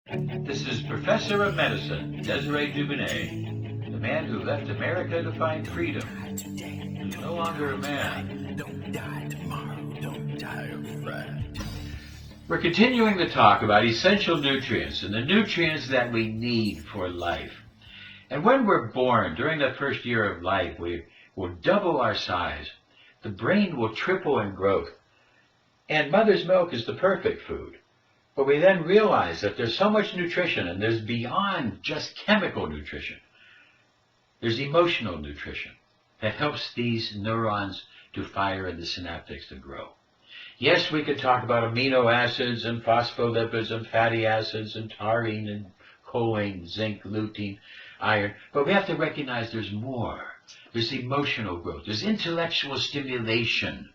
This is Professor of Medicine, Desiree Dubonnet, the man who left America to find freedom. He's no longer a man. Don't die tomorrow. Don't die on Friday. We're continuing the talk about essential nutrients and the nutrients that we need for life. And when we're born, during the first year of life, we will double our size. The brain will triple in growth. And mother's milk is the perfect food. But we then realize that there's so much nutrition, and there's beyond just chemical nutrition. There's emotional nutrition that helps these neurons to fire and the synaptics to grow. Yes, we could talk about amino acids and phospholipids and fatty acids and taurine and choline, zinc, lutein, iron, but we have to recognize there's more. There's emotional growth. There's intellectual stimulation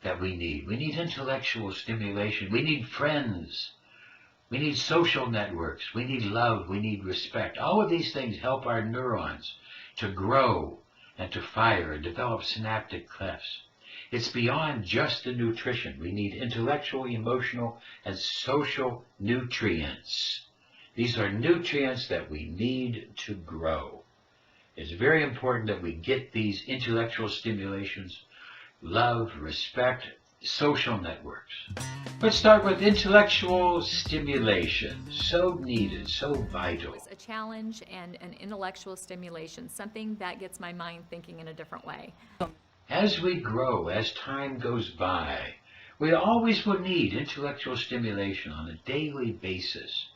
that we need. We need intellectual stimulation. We need friends. We need social networks. We need love. We need respect. All of these things help our neurons to grow and to fire and develop synaptic clefts. It's beyond just the nutrition. We need intellectual, emotional, and social nutrients. These are nutrients that we need to grow. It's very important that we get these intellectual stimulations, love, respect, social networks. Let's start with intellectual stimulation. So needed, so vital. It's a challenge and an intellectual stimulation, something that gets my mind thinking in a different way. As we grow, as time goes by, we always will need intellectual stimulation on a daily basis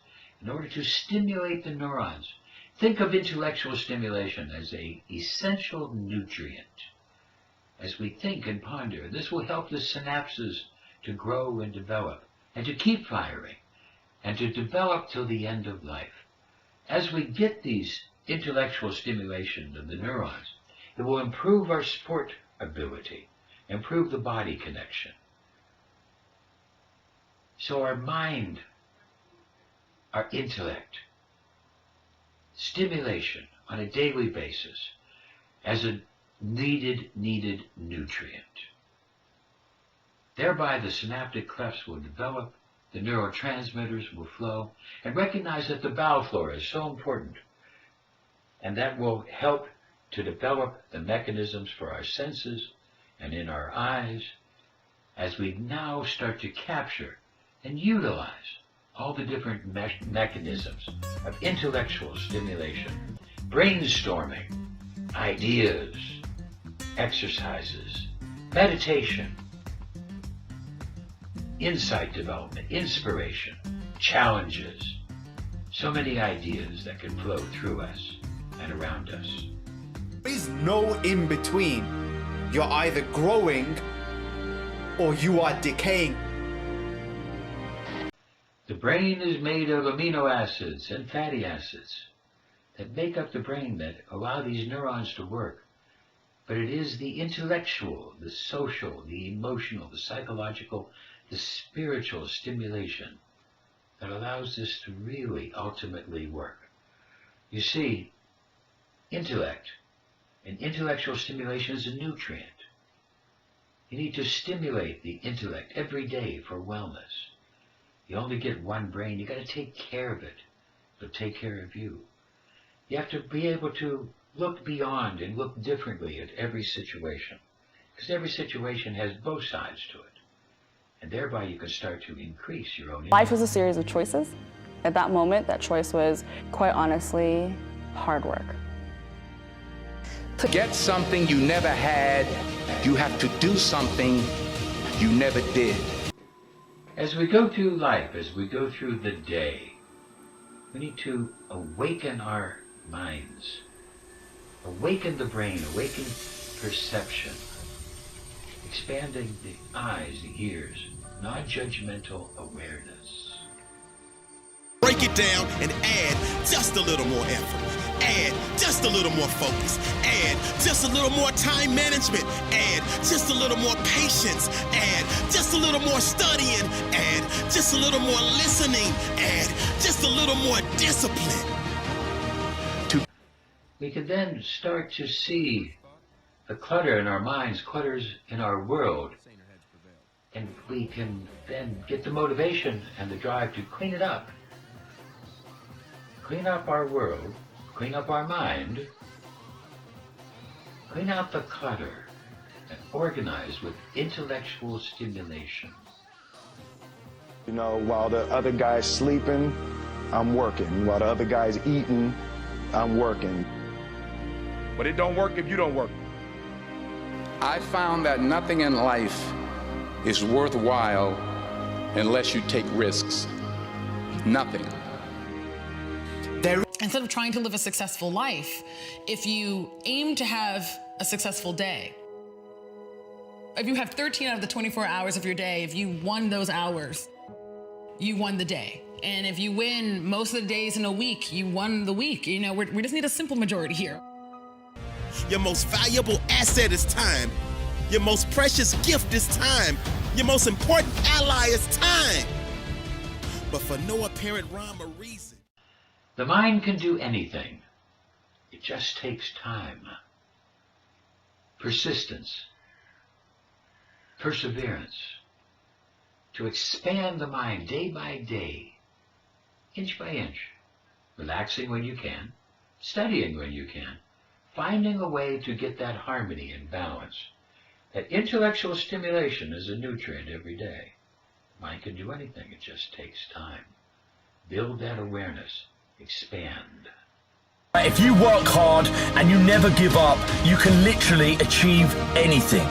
in order to stimulate the neurons. Think of intellectual stimulation as an essential nutrient. As we think and ponder, this will help the synapses to grow and develop, and to keep firing, and to develop till the end of life. As we get these intellectual stimulation of the neurons, it will improve our sport ability, improve the body connection. So our mind, our intellect, stimulation on a daily basis as a needed nutrient. Thereby the synaptic clefts will develop, the neurotransmitters will flow, and recognize that the bowel flora is so important. And that will help to develop the mechanisms for our senses and in our eyes as we now start to capture and utilize all the different mechanisms of intellectual stimulation, brainstorming, ideas, exercises, meditation, insight development, inspiration, challenges, so many ideas that can flow through us and around us. There is no in between. You're either growing or you are decaying. The brain is made of amino acids and fatty acids that make up the brain, that allow these neurons to work. But it is the intellectual, the social, the emotional, the psychological, the spiritual stimulation that allows this to really ultimately work. You see, intellect and intellectual stimulation is a nutrient. You need to stimulate the intellect every day for wellness. You only get one brain. You got to take care of it. It'll take care of you. You have to be able to look beyond and look differently at every situation, because every situation has both sides to it, and thereby you can start to increase your own. Life was a series of choices. At that moment, that choice was, quite honestly, hard work. To get something you never had, you have to do something you never did. As we go through life, as we go through the day, we need to awaken our minds, awaken the brain, awaken perception, expanding the eyes, the ears, non-judgmental awareness. Break it down and add just a little more effort. Add just a little more focus. Add just a little more time management. Add just a little more patience. Add just a little more studying. Add just a little more listening. Add just a little more discipline. We can then start to see the clutter in our minds, clutters in our world, and we can then get the motivation and the drive to clean it up clean up our world, clean up our mind, clean out the clutter, and organize with intellectual stimulation. You know, while the other guy's sleeping, I'm working. While the other guy's eating, I'm working. But it don't work if you don't work. I found that nothing in life is worthwhile unless you take risks. Nothing. Instead of trying to live a successful life, if you aim to have a successful day, if you have 13 out of the 24 hours of your day, if you won those hours, you won the day. And if you win most of the days in a week, you won the week. You know, we just need a simple majority here. Your most valuable asset is time. Your most precious gift is time. Your most important ally is time. But for no apparent rhyme or reason. The mind can do anything. It just takes time, persistence, perseverance, to expand the mind day by day, inch by inch, relaxing when you can, studying when you can, finding a way to get that harmony and balance. That intellectual stimulation is a nutrient every day. The mind can do anything. It just takes time. Build that awareness. Expand. If you work hard and you never give up, you can literally achieve anything.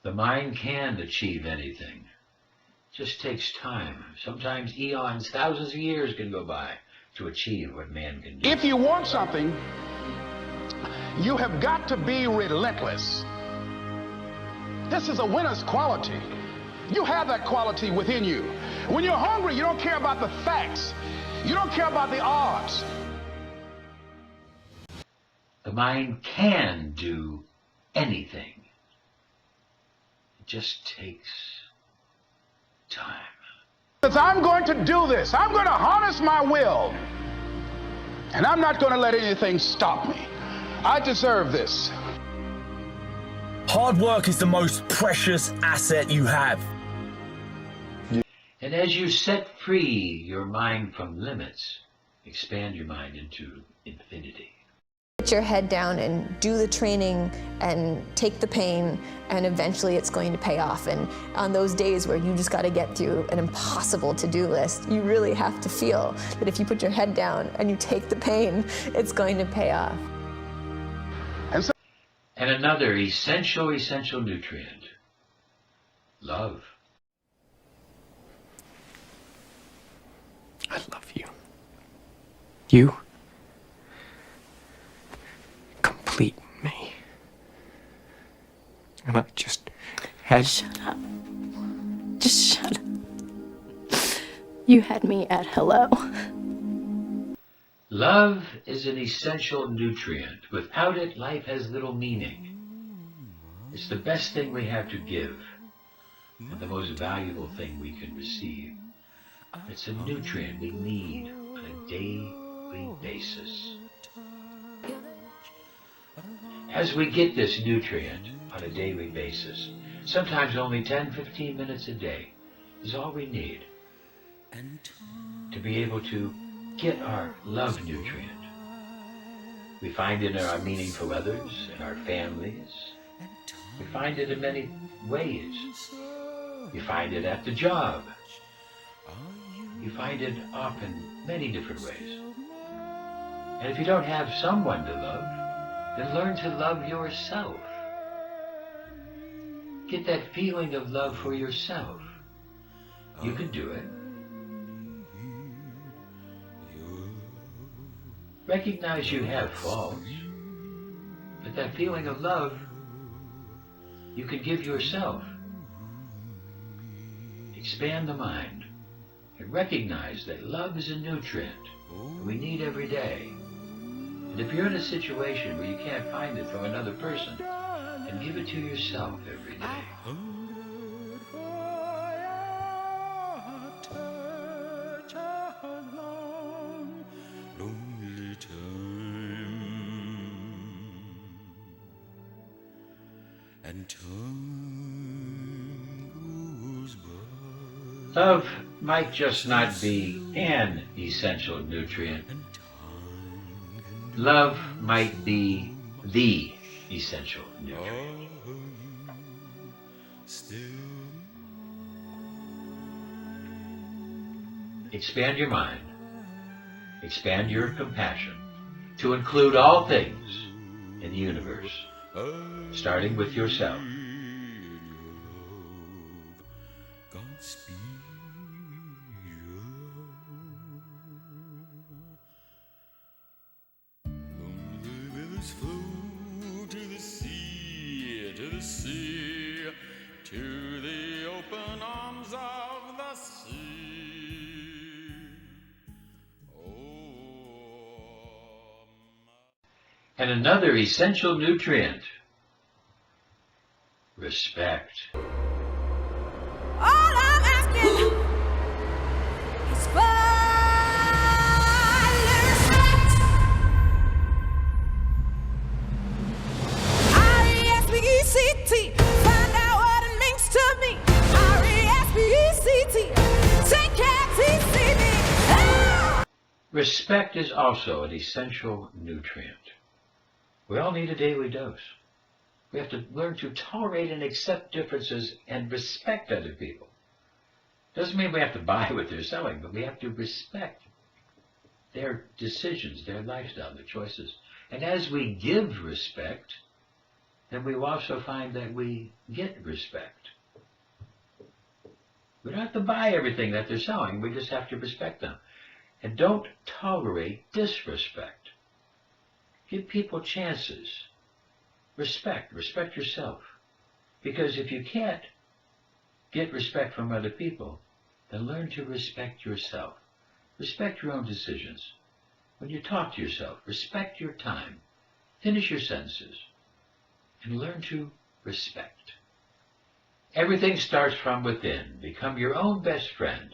The mind can achieve anything. It just takes time. Sometimes eons, thousands of years can go by to achieve what man can do. If you want something, you have got to be relentless. This is a winner's quality. You have that quality within you. When you're hungry, you don't care about the facts. You don't care about the odds. The mind can do anything. It just takes time. I'm going to do this. I'm going to harness my will. And I'm not going to let anything stop me. I deserve this. Hard work is the most precious asset you have. And as you set free your mind from limits, expand your mind into infinity. Put your head down and do the training and take the pain, and eventually it's going to pay off. And on those days where you just got to get through an impossible to-do list, you really have to feel that if you put your head down and you take the pain, it's going to pay off. And another essential nutrient, love. I love you. You complete me. And I just had... Shut up. Just shut up. You had me at hello. Love is an essential nutrient. Without it, life has little meaning. It's the best thing we have to give, and the most valuable thing we can receive. It's a nutrient we need on a daily basis. As we get this nutrient on a daily basis, sometimes only 10-15 minutes a day is all we need to be able to get our love nutrient. We find it in our meaning for others, in our families. We find it in many ways. You find it at the job. You find it often many different ways. And if you don't have someone to love, then learn to love yourself. Get that feeling of love for yourself. You can do it. Recognize you have faults, but that feeling of love you can give yourself. Expand the mind and recognize that love is a nutrient we need every day. And if you're in a situation where you can't find it from another person, then give it to yourself every day. Love might just not be an essential nutrient. Love might be the essential nutrient. Expand your mind. Expand your compassion to include all things in the universe, starting with yourself. Flow to the sea, to the open arms of the sea. And another essential nutrient, respect. All I'm asking is for respect. R-E-S-P-E-C-T, find out what it means to me. R-E-S-P-E-C-T, take care to see me. Ah! Respect is also an essential nutrient. We all need a daily dose. We have to learn to tolerate and accept differences and respect other people. Doesn't mean we have to buy what they're selling, but we have to respect their decisions, their lifestyle, their choices. And as we give respect, then we will also find that we get respect. We don't have to buy everything that they're selling. We just have to respect them. And don't tolerate disrespect. Give people chances. Respect yourself. Because if you can't get respect from other people, then learn to respect yourself. Respect your own decisions. When you talk to yourself, respect your time. Finish your sentences. And learn to respect. Everything starts from within. Become your own best friend.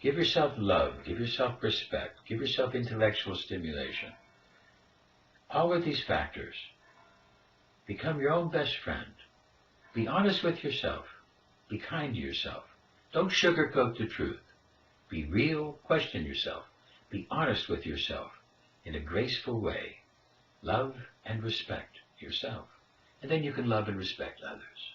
Give yourself love. Give yourself respect. Give yourself intellectual stimulation. All of these factors. Become your own best friend. Be honest with yourself. Be kind to yourself. Don't sugarcoat the truth. Be real. Question yourself. Be honest with yourself in a graceful way. Love and respect yourself. And then you can love and respect others.